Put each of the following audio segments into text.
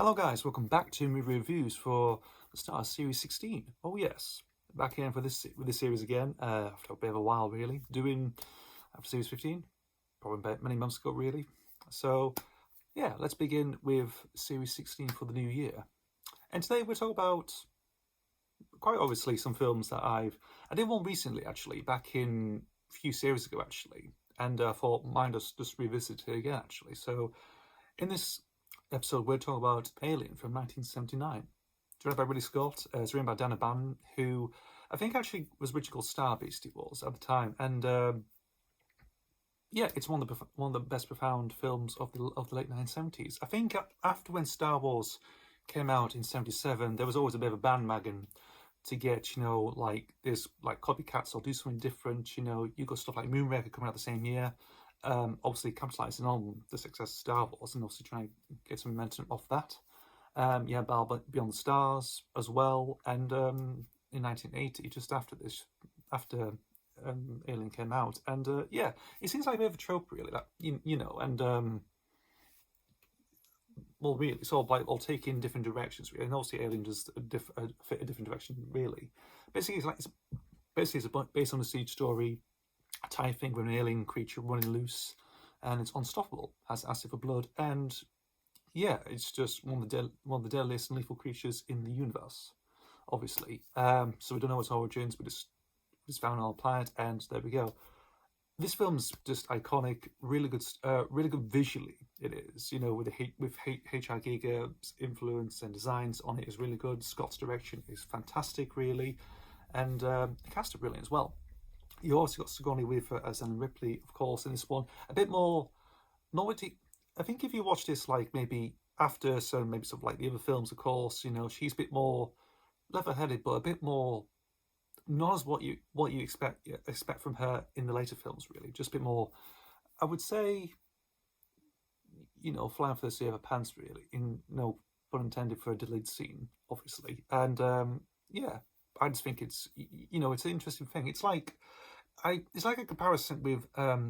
Hello guys, welcome back to movie reviews for the start of Series 16. Oh yes, back again for this series again, after a bit of a while really, doing after Series 15, probably many months ago really. So yeah, let's begin with Series 16 for the new year. And today we'll talk about, quite obviously, some films that I did one recently actually, back in a few series ago actually, and thought mind us just revisit it again actually. So in this episode, we're talking about Alien from 1979. Directed by Ridley Scott, it's written by Dan O'Bannon, who I think actually was originally called Starbeast, it was at the time, and yeah, it's one of the best profound films of the late 1970s. I think after when Star Wars came out in '77, there was always a bit of a bandwagon to get, like this, like copycats or do something different. You got stuff like Moonraker coming out the same year. Obviously capitalizing on the success of Star Wars and obviously trying to get some momentum off that. Yeah, Battle Beyond the Stars as well, and in 1980, just after Alien came out, and yeah, it seems like a bit of a trope, really. That and well, really, sort of like all taking different directions, really. And obviously, Alien does fit a different direction, really. Basically, it's based on a siege story type thing with an alien creature running loose, and it's unstoppable, has acid for blood, and yeah, it's just one of the deadliest and lethal creatures in the universe, obviously. So we don't know its origins, but it's found on our planet, and there we go. This film's just iconic, really good visually. It is, with H.R. Giger's influence and designs on it is really good. Scott's direction is fantastic, really, and the cast are brilliant as well. You also got Sigourney Weaver as Ellen Ripley, of course, in this one. A bit more novelty. I think if you watch this, like maybe after, so maybe sort of like the other films, of course, she's a bit more level-headed, but a bit more not as what you expect from her in the later films, really. Just a bit more, I would say, flying for the seat of her pants, really. In no pun intended for a deleted scene, obviously, and yeah. I just think it's it's an interesting thing. It's like a comparison with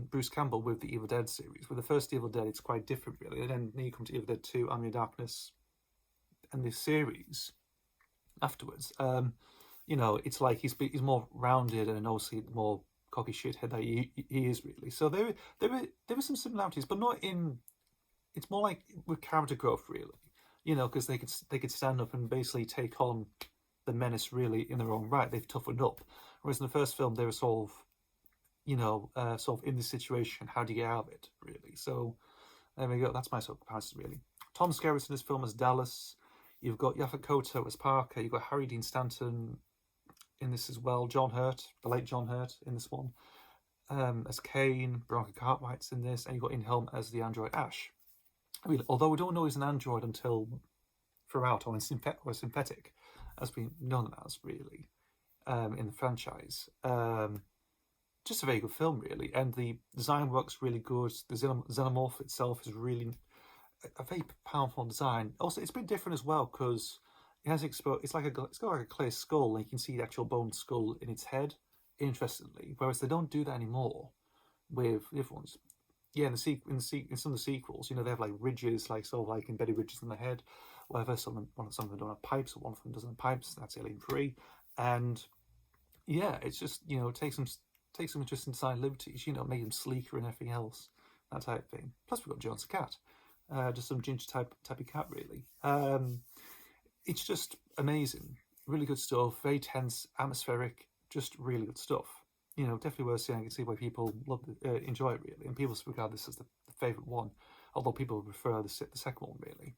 Bruce Campbell with the Evil Dead series. With the first Evil Dead, it's quite different, really, and then you come to Evil Dead 2, Army of Darkness, and this series afterwards. It's like he's more rounded and obviously more cocky shithead that he is, really. So there were some similarities, but not in. It's more like with character growth, really. Because they could stand up and basically take on the menace, really, in their own right. They've toughened up, whereas in the first film they were sort of in this situation. How do you get out of it, really? So there we go. That's my sort of comparison, really. Tom Skerritt in this film as Dallas. You've got Yaphet Kotto as Parker. You've got Harry Dean Stanton in this as well. John Hurt, the late John Hurt, in this one as Kane. Veronica Cartwright's in this, and you've got Ian Holm as the android Ash. Really, although we don't know he's an android until throughout, or synthetic, as we know them as, really, in the franchise. Just a very good film, really, and the design works really good. The xenomorph itself is really a very powerful design. Also, it's a bit different as well because it has it's got like a clear skull, and you can see the actual bone skull in its head. Interestingly, whereas they don't do that anymore with the other ones. Yeah, in some of the sequels, they have like ridges, like sort of like embedded ridges in the head. Whatever, some of them don't have pipes, or one of them doesn't have pipes. That's Alien 3, and yeah, it's just take some interesting design liberties. Make them sleeker and everything else, that type of thing. Plus, we've got John's cat, just some ginger type of cat, really. It's just amazing, really good stuff. Very tense, atmospheric, just really good stuff. Definitely worth seeing. I can see why people enjoy it, really, and people regard this as the favourite one, although people prefer the second one, really.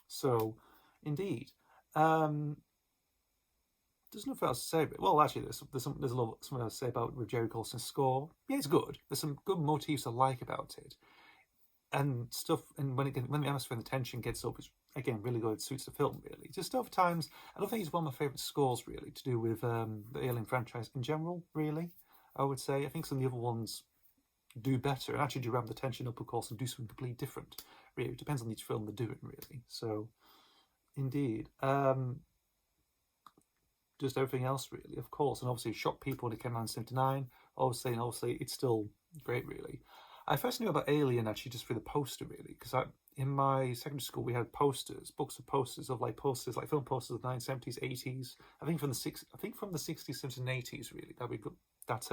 So, indeed, there's nothing else to say. Well, actually, there's something else to say about with Jerry Colson's score. Yeah, it's good. There's some good motifs I like about it, and stuff. And when the atmosphere and the tension gets up, it's again really good. It suits the film, really. Just over times, I don't think it's one of my favourite scores, really, to do with the Alien franchise in general. Really, I would say I think some of the other ones do better and actually do ramp the tension up, of course, and do something completely different. Really, it depends on each film they're doing, really. So, indeed, just everything else, really, of course, and obviously it shocked people when it came out in '79. Obviously, it's still great, really. I first knew about Alien actually just through the poster, really, because in my secondary school, we had posters, books of posters of like posters, like film posters of the 1970s, 80s. I think from the 60s, 70s, and 80s, really. That we got, that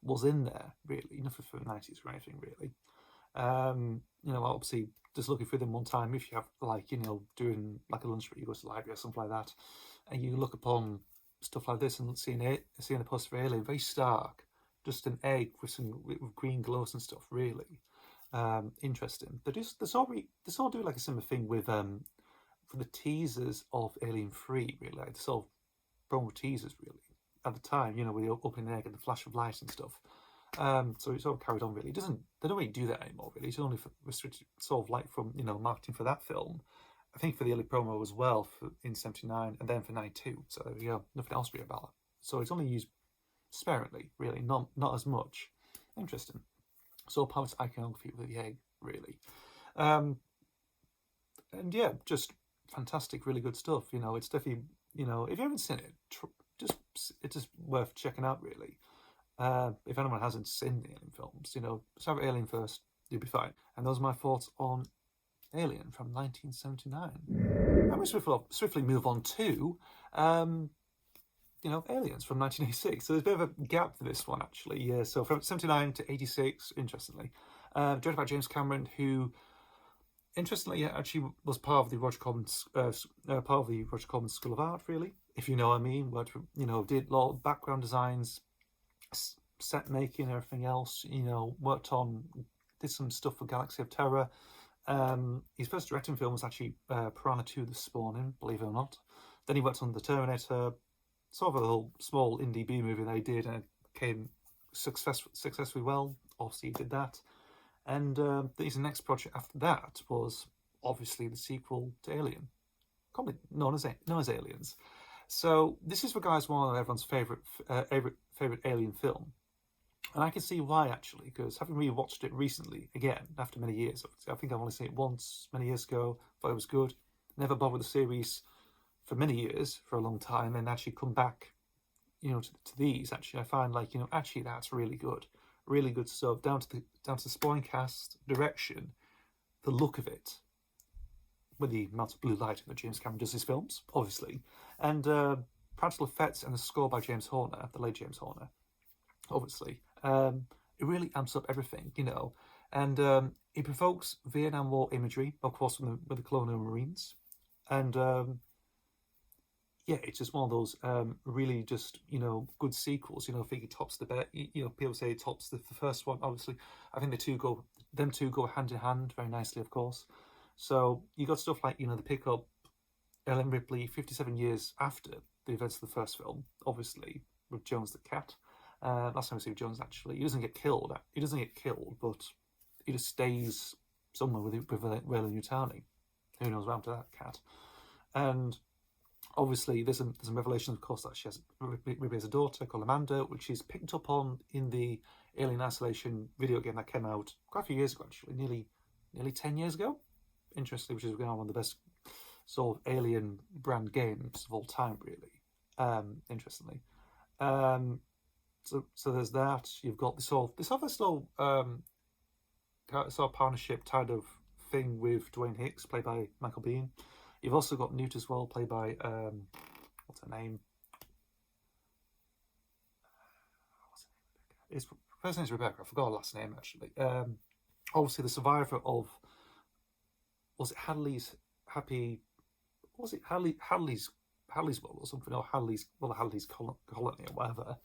was in there, really, nothing for the 90s or anything, really. You know, obviously, just looking through them one time, if you have, like, you know, doing like a lunch break, you go to the library or something like that, and you look upon stuff like this and seeing a poster for Alien, very stark, just an egg with some with green glows and stuff, really. Interesting. They all do like a similar thing with for the teasers of Alien 3, really. Like, they sort of promo teasers, really, at the time, you know, with the opening egg and the flash of light and stuff. So it's all carried on, really. They don't really do that anymore, really. It's only restricted, sort of like from, you know, marketing for that film. I think for the early promo as well in 79 and then for 92. So there we go. Nothing else really about it. So it's only used sparingly, really, not as much. Interesting. So power to iconography with the egg, really. And yeah, just fantastic, really good stuff. You know, it's definitely, you know, if you haven't seen it, it's just worth checking out, really. If anyone hasn't seen the Alien films, you know, start with Alien first, you'll be fine. And those are my thoughts on Alien from 1979. And we swiftly move on to, you know, Aliens from 1986. So there's a bit of a gap for this one, actually. Yeah, so from 79 to 86, interestingly. Directed by James Cameron, who, interestingly, actually was part of the Roger Corman School of Art, really, if you know what I mean. Worked, you know, did a lot of background designs, set making, and everything else. You know, did some stuff for Galaxy of Terror. His first directing film was actually Piranha 2: The Spawning, believe it or not. Then he worked on The Terminator, sort of a little small indie B movie they did, and it came successfully well. Obviously, he did that. And his next project after that was obviously the sequel to Alien, commonly known as Aliens. So this is, for guys, one of everyone's favorite Alien film. And I can see why, actually, because having rewatched it recently, again, after many years, I think I've only seen it once, many years ago, thought it was good, never bothered with the series for many years, for a long time, and actually come back, you know, to these, actually, I find, like, you know, actually, that's really good stuff, down to the supporting cast, direction, the look of it, with the amount of blue light that James Cameron does his films, obviously, and practical effects and the score by James Horner, the late James Horner, obviously. It really amps up everything, you know, and it provokes Vietnam War imagery, of course, with the Colonial Marines, and yeah, it's just one of those really just, you know, good sequels. You know, I think it tops the bet. You know, people say it tops the first one. Obviously, I think them two go hand in hand very nicely, of course. So you got stuff like, you know, they pick up Ellen Ripley 57 years after the events of the first film, obviously, with Jones the cat. Last time we see Jones, actually, he doesn't get killed. But he just stays somewhere with Weyland Yutani. Who knows what happened to that cat? And obviously, there's some revelation, of course, that Ripley has a daughter called Amanda, which is picked up on in the Alien Isolation video game that came out quite a few years ago, actually, nearly 10 years ago. Interestingly, which is one of the best sort of Alien brand games of all time, really. Interestingly. So there's that. You've got this other sort of partnership kind of thing with Dwayne Hicks, played by Michael Biehn. You've also got Newt as well, played by what's her name? His first name's Rebecca. I forgot her last name, actually. Obviously, the survivor of, was it Hadley's world or something, or Hadley's colony or whatever,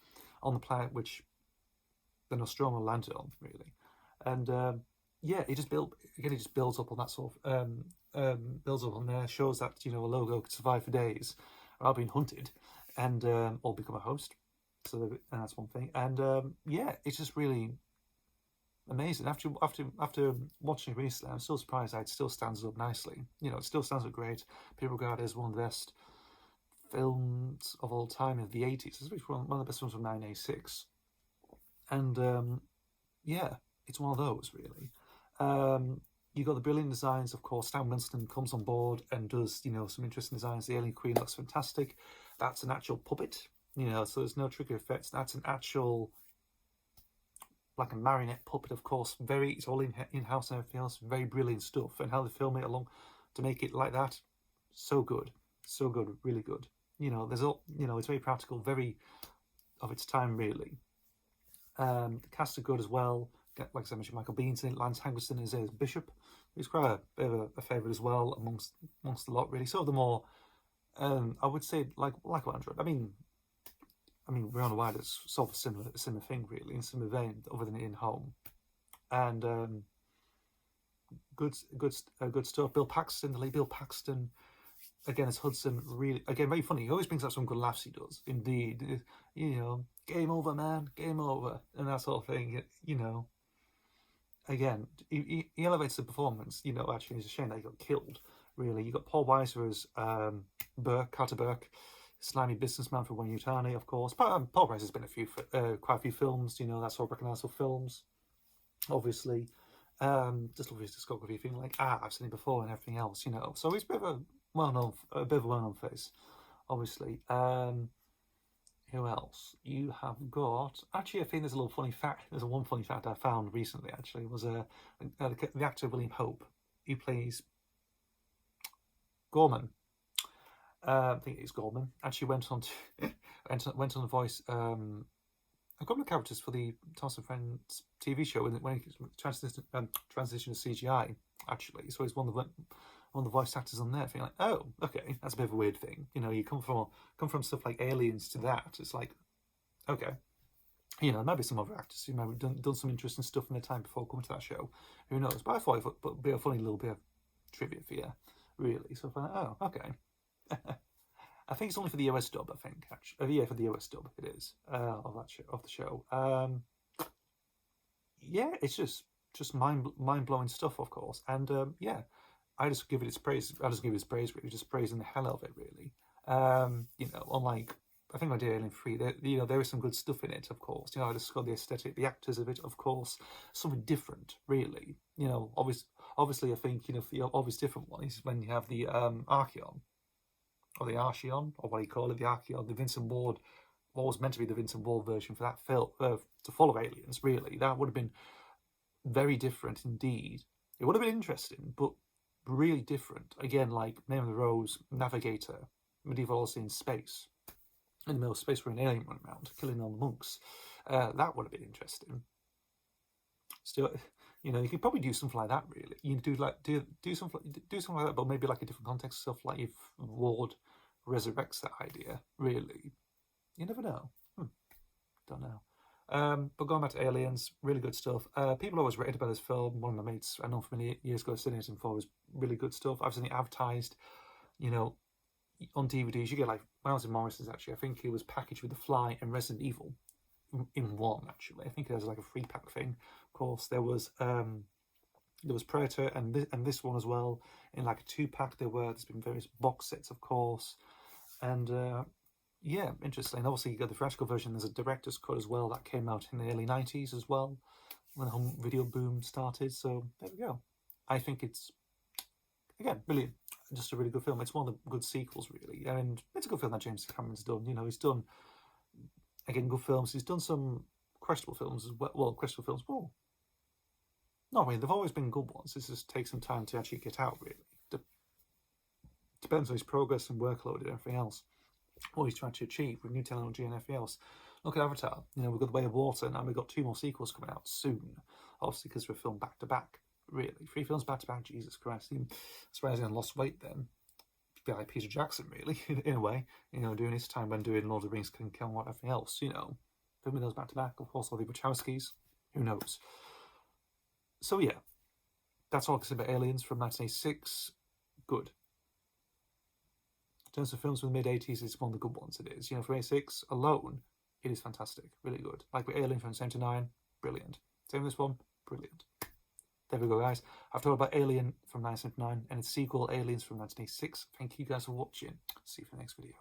on the planet which the Nostromo landed on, really. And yeah, it just builds up on that sort of builds up on there, shows that, you know, a logo could survive for days without being hunted and or become a host. So and that's one thing. And yeah, it's just really amazing. After watching it recently, I'm still surprised that it still stands up nicely. You know, it still stands up great. People regard it as one of the best films of all time in the 80s. It's one of the best films from 1986. And yeah, it's one of those, really. You got the brilliant designs, of course. Stan Winston comes on board and does, you know, some interesting designs. The Alien Queen looks fantastic. That's an actual puppet, you know, so there's no trigger effects. That's an actual like a marionette puppet, of course. It's all in-house and everything else. Very brilliant stuff. And how they film it along to make it like that, so good, really good. You know, it's very practical, very of its time, really. The cast are good as well. Like I mentioned, Michael Bean's in it. Lance Hankerson is Bishop, who's quite a bit of a favourite as well amongst the lot, really. So the more, I would say, like Android. I mean, we're on a wide, it's sort of a similar thing, really, in similar vein, other than in home, and good stuff. Bill Paxton, the late Bill Paxton, again as Hudson, really, again, very funny. He always brings out some good laughs. He does, indeed. You know, game over, man, game over, and that sort of thing. You know, again, he elevates the performance. You know, actually, it's a shame that he got killed. Really, you got Paul Weiser as Carter Burke, slimy businessman for One Utani, of course. Paul Weiser has been quite a few films. You know, that sort of recognisable films, obviously. Just love his discography, feeling like I've seen it before and everything else. You know, so he's a bit of a well-known face, obviously. Who else? You have got, actually, I think there's a little funny fact. There's one funny fact I found recently, actually, was the actor William Hope. He plays Gorman. I think it's Gorman. Actually went on to voice a couple of characters for the Thomas and Friends TV show when he transitioned to CGI, actually. So he's one of the voice actors on there, feeling like, oh, okay, that's a bit of a weird thing. You know, you come from stuff like Aliens to that. It's like, okay, you know, maybe some other actors who might have done some interesting stuff in their time before coming to that show. Who knows? But I thought it would be a funny little bit of trivia for you, really. So I thought, oh, okay. I think it's only for the US dub. I think actually, yeah, for the US dub it is of the show. Yeah, it's just mind blowing stuff, of course, and yeah. I just give it its praise. I just give it its praise, really, just praising the hell out of it, really. You know, unlike I think I did Alien 3. You know, there is some good stuff in it, of course. You know, I just got the aesthetic, the actors of it, of course, something different, really. You know, obviously, I think, you know, the obvious different one is when you have the Archeon, or the Archeon, or what do you call it, the Archeon, the Vincent Ward, what was meant to be the Vincent Ward version for that film to follow Aliens. Really, that would have been very different indeed. It would have been interesting, but really different. Again, like Name of the Rose, Navigator, Medieval Odyssey in space. In the middle of space where an alien went around, killing all the monks. That would have been interesting. Still, you know, you could probably do something like that, really. You can do something like that, but maybe like a different context stuff, like if Ward resurrects that idea, really. You never know. Don't know. But going back to Aliens, really good stuff. People always rated about this film. One of my mates I know from many years ago seen it and thought it was really good stuff. I've seen it advertised, you know, on DVDs. You get like, when I was in Morrison's, actually, I think it was packaged with The Fly and Resident Evil in one, actually. I think it was like a 3-pack thing. Of course, there was Predator and this one as well in like a 2-pack. There's been various box sets, of course, and yeah, interesting. Obviously, you got the theatrical version. There's a director's cut as well that came out in the early 90s as well, when the home video boom started. So there we go. I think it's, again, brilliant. Just a really good film. It's one of the good sequels, really. And it's a good film that James Cameron's done. You know, he's done, again, good films. He's done some questionable films as well. Well, questionable films, well, not really. They've always been good ones. This just takes some time to actually get out, really. Depends on his progress and workload and everything else. What he's trying to achieve with new technology and everything else. Look at Avatar. You know, we've got The Way of Water, and we've got 2 more sequels coming out soon. Obviously, because we're filmed back to back. Really, 3 films back to back. Jesus Christ! That's why he's lost weight then. A bit like Peter Jackson, really, in a way. You know, doing his time when doing Lord of the Rings, King Kong, what everything else. You know, filming those back to back. Of course, all the Wachowskis. Who knows? So yeah, that's all I can say about Aliens from 1986. Good. In terms of films from the mid-80s, it's one of the good ones. It is. You know, for 86 alone, it is fantastic. Really good. Like with Alien from 79, brilliant. Same with this one, brilliant. There we go, guys. I've talked about Alien from 1979 and its sequel, Aliens from 1986. Thank you guys for watching. See you for the next video.